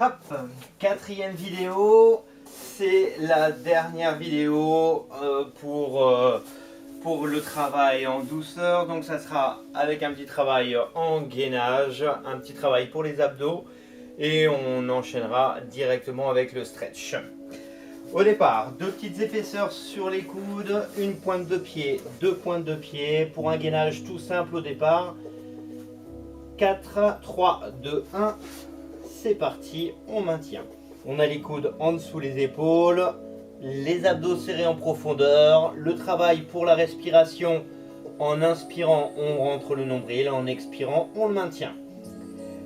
Hop, quatrième vidéo, c'est la dernière vidéo pour le travail en douceur. Donc ça sera avec un petit travail en gainage, un petit travail pour les abdos et on enchaînera directement avec le stretch. Au départ, deux petites épaisseurs sur les coudes, une pointe de pied, deux pointes de pied pour un gainage tout simple au départ. 4, 3, 2, 1. C'est parti, on maintient. On a les coudes en dessous les épaules, les abdos serrés en profondeur, le travail pour la respiration. En inspirant, on rentre le nombril, en expirant, on le maintient.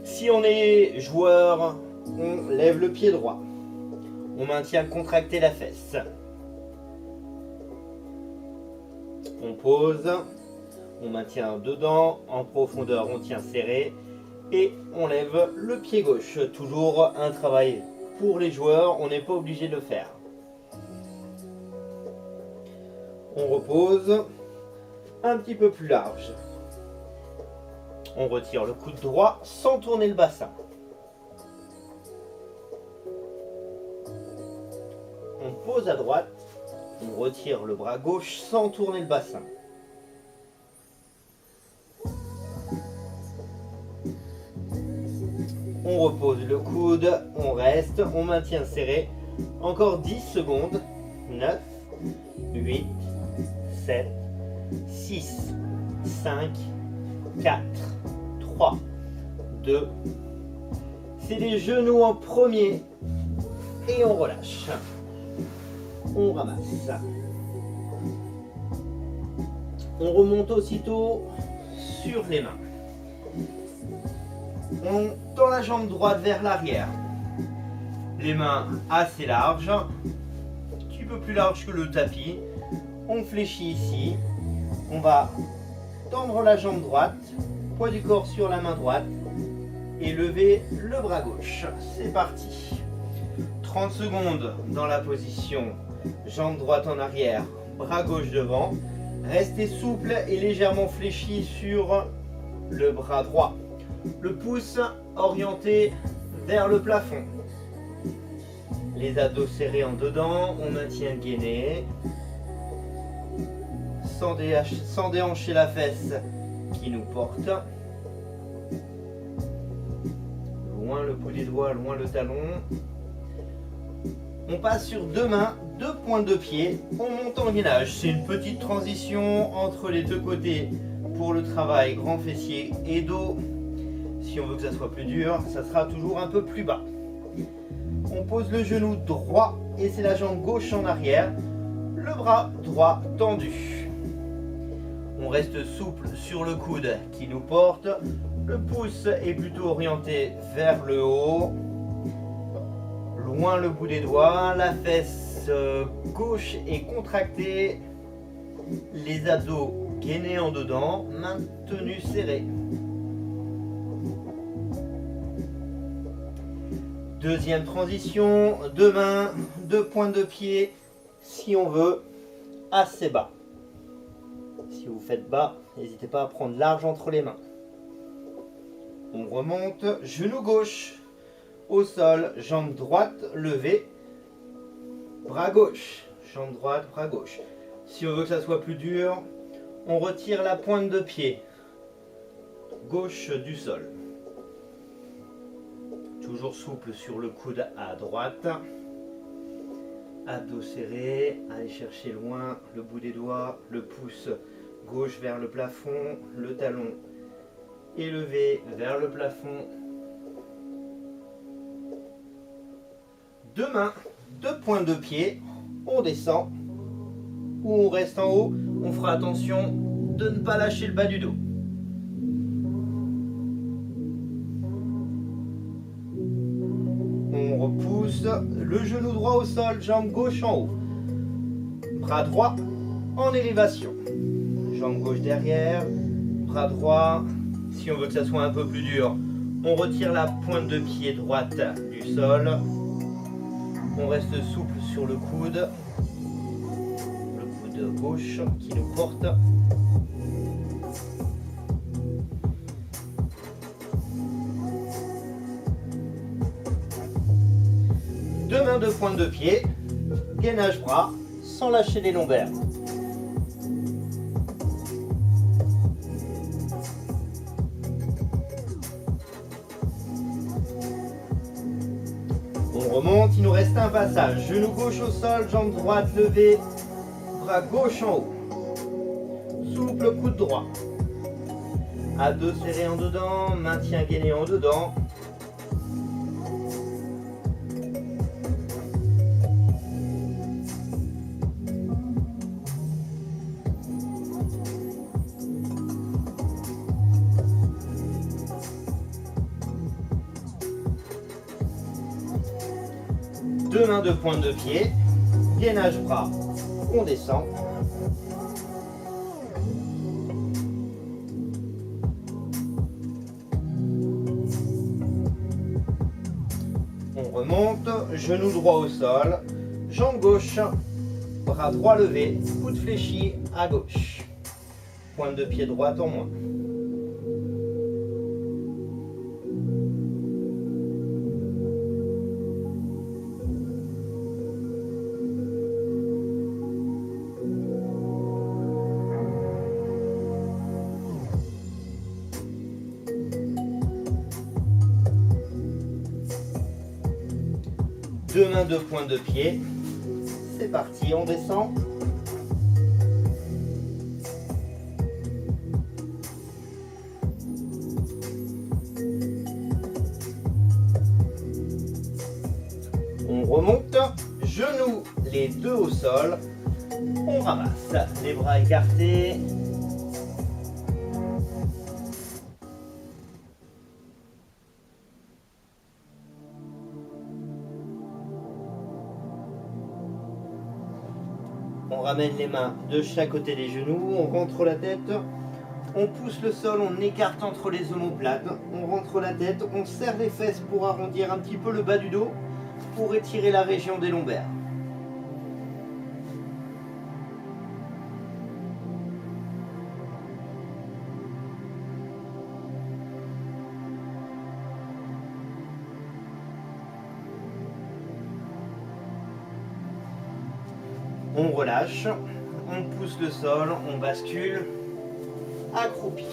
Si on est joueur, on lève le pied droit. On maintient contracté la fesse. On pose, on maintient dedans, en profondeur, on tient serré. Et on lève le pied gauche. Toujours un travail pour les joueurs, on n'est pas obligé de le faire. On repose un petit peu plus large. On retire le coude droit sans tourner le bassin. On pose à droite, on retire le bras gauche sans tourner le bassin. On repose le coude, on reste, on maintient serré. Encore 10 secondes. 9, 8, 7, 6, 5, 4, 3, 2. C'est les genoux en premier. Et on relâche. On ramasse. On remonte aussitôt sur les mains. On tend la jambe droite vers l'arrière. Les mains assez larges, un petit peu plus larges que le tapis. On fléchit ici. On va tendre la jambe droite, poids du corps sur la main droite et lever le bras gauche. C'est parti. 30 secondes dans la position. Jambe droite en arrière, bras gauche devant. Restez souple et légèrement fléchi sur le bras droit. Le pouce orienté vers le plafond. Les abdos serrés en dedans, on maintient gainé. Sans déhancher la fesse qui nous porte. Loin le bout des doigts, loin le talon. On passe sur deux mains, deux pointes de pied. On monte en gainage. C'est une petite transition entre les deux côtés pour le travail grand fessier et dos. Si on veut que ça soit plus dur, ça sera toujours un peu plus bas. On pose le genou droit et c'est la jambe gauche en arrière. Le bras droit tendu. On reste souple sur le coude qui nous porte. Le pouce est plutôt orienté vers le haut. Loin le bout des doigts. La fesse gauche est contractée. Les abdos gainés en dedans, maintenus serrés. Deuxième transition, deux mains, deux pointes de pied, si on veut, assez bas. Si vous faites bas, n'hésitez pas à prendre large entre les mains. On remonte, genou gauche au sol, jambe droite levée, bras gauche, jambe droite, bras gauche. Si on veut que ça soit plus dur, on retire la pointe de pied gauche du sol. Toujours souple sur le coude à droite. Abdos serrés. Allez chercher loin le bout des doigts. Le pouce gauche vers le plafond. Le talon élevé vers le plafond. Deux mains, deux pointes de pied. On descend. Ou on reste en haut. On fera attention de ne pas lâcher le bas du dos. On repousse le genou droit au sol, jambe gauche en haut. Bras droit en élévation. Jambe gauche derrière, bras droit. Si on veut que ça soit un peu plus dur, on retire la pointe de pied droite du sol. On reste souple sur le coude. Le coude gauche qui nous porte. Deux mains, deux pointes de pied, gainage bras, sans lâcher les lombaires. On remonte, il nous reste un passage. Genou gauche au sol, jambe droite levée, bras gauche en haut. Souple, coude droit. Abdos serrés en dedans, maintien gainé en dedans. Deux mains, deux pointes de pied, gainage bras, on descend. On remonte, genou droit au sol, jambe gauche, bras droit levé, coude fléchi à gauche. Pointe de pied droite en moins. Deux mains, deux pointes de pied. C'est parti, on descend. On remonte, genoux les deux au sol. On ramasse, les bras écartés. On ramène les mains de chaque côté des genoux, on rentre la tête, on pousse le sol, on écarte entre les omoplates, on rentre la tête, on serre les fesses pour arrondir un petit peu le bas du dos, pour étirer la région des lombaires. On relâche, on pousse le sol, on bascule, accroupi.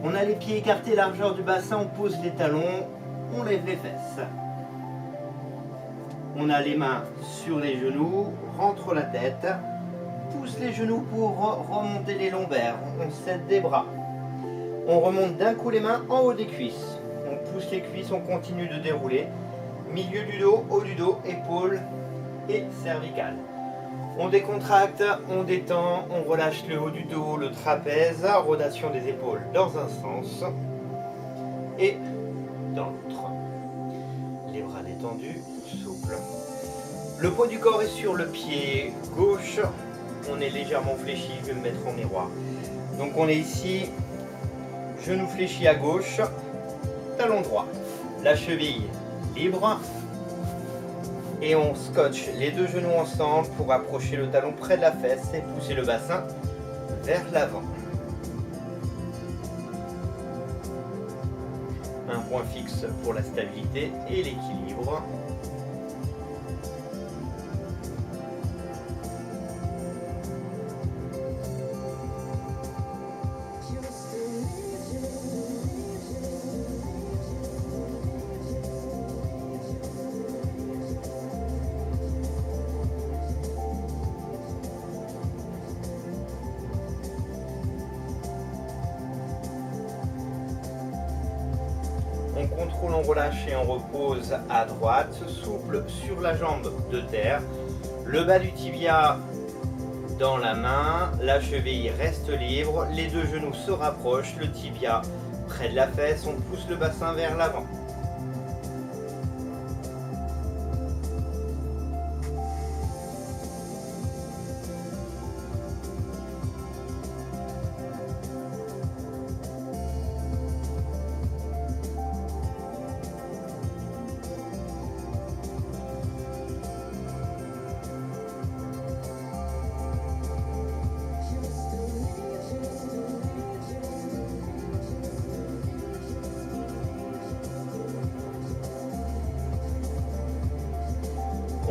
On a les pieds écartés, largeur du bassin, on pose les talons, on lève les fesses. On a les mains sur les genoux, rentre la tête, pousse les genoux pour remonter les lombaires, on cède des bras. On remonte d'un coup les mains en haut des cuisses. On pousse les cuisses, on continue de dérouler. Milieu du dos, haut du dos, épaules et cervicales. On décontracte, on détend, on relâche le haut du dos, le trapèze, rotation des épaules dans un sens et dans l'autre. Les bras détendus, souples. Le poids du corps est sur le pied gauche. On est légèrement fléchi, je vais me mettre en miroir. Donc on est ici, genou fléchi à gauche, talon droit. La cheville libre. Et on scotche les deux genoux ensemble pour approcher le talon près de la fesse et pousser le bassin vers l'avant. Un point fixe pour la stabilité et l'équilibre. On contrôle, on relâche et on repose à droite, souple sur la jambe de terre. Le bas du tibia dans la main, la cheville reste libre, les deux genoux se rapprochent, le tibia près de la fesse, on pousse le bassin vers l'avant.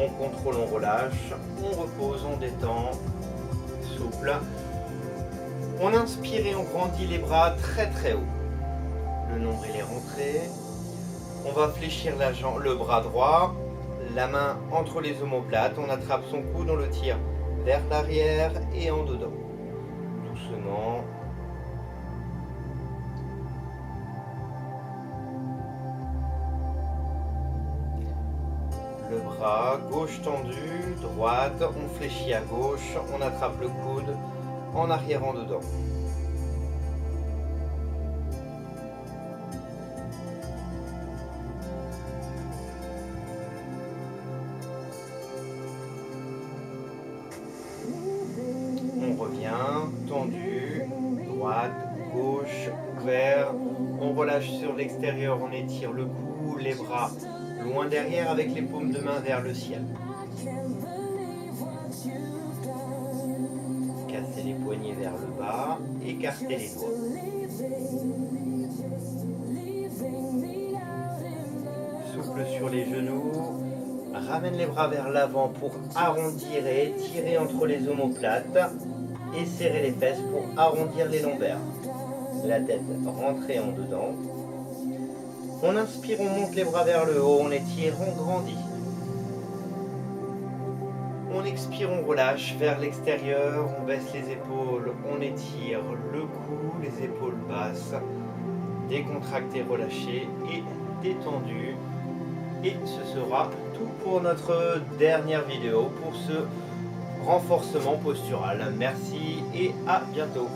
On contrôle, on relâche, on repose, on détend, souple. On inspire et on grandit les bras très très haut. Le nombril est rentré. On va fléchir le bras droit, la main entre les omoplates, on attrape son coude, on le tire vers l'arrière et en dedans. Doucement. Le bras gauche tendu, droite, on fléchit à gauche, on attrape le coude, en arrière, en dedans. On revient, tendu, droite, gauche, ouvert. On relâche sur l'extérieur, on étire le cou, les bras loin derrière avec les paumes de main vers le ciel. Cassez les poignets vers le bas, écartez les doigts. Souple sur les genoux, ramène les bras vers l'avant pour arrondir et étirer entre les omoplates et serrer les fesses pour arrondir les lombaires. La tête rentrée en dedans. On inspire, on monte les bras vers le haut, on étire, on grandit. On expire, on relâche vers l'extérieur, on baisse les épaules, on étire le cou, les épaules basses, décontracté, relâché et détendu. Et ce sera tout pour notre dernière vidéo pour ce renforcement postural. Merci et à bientôt.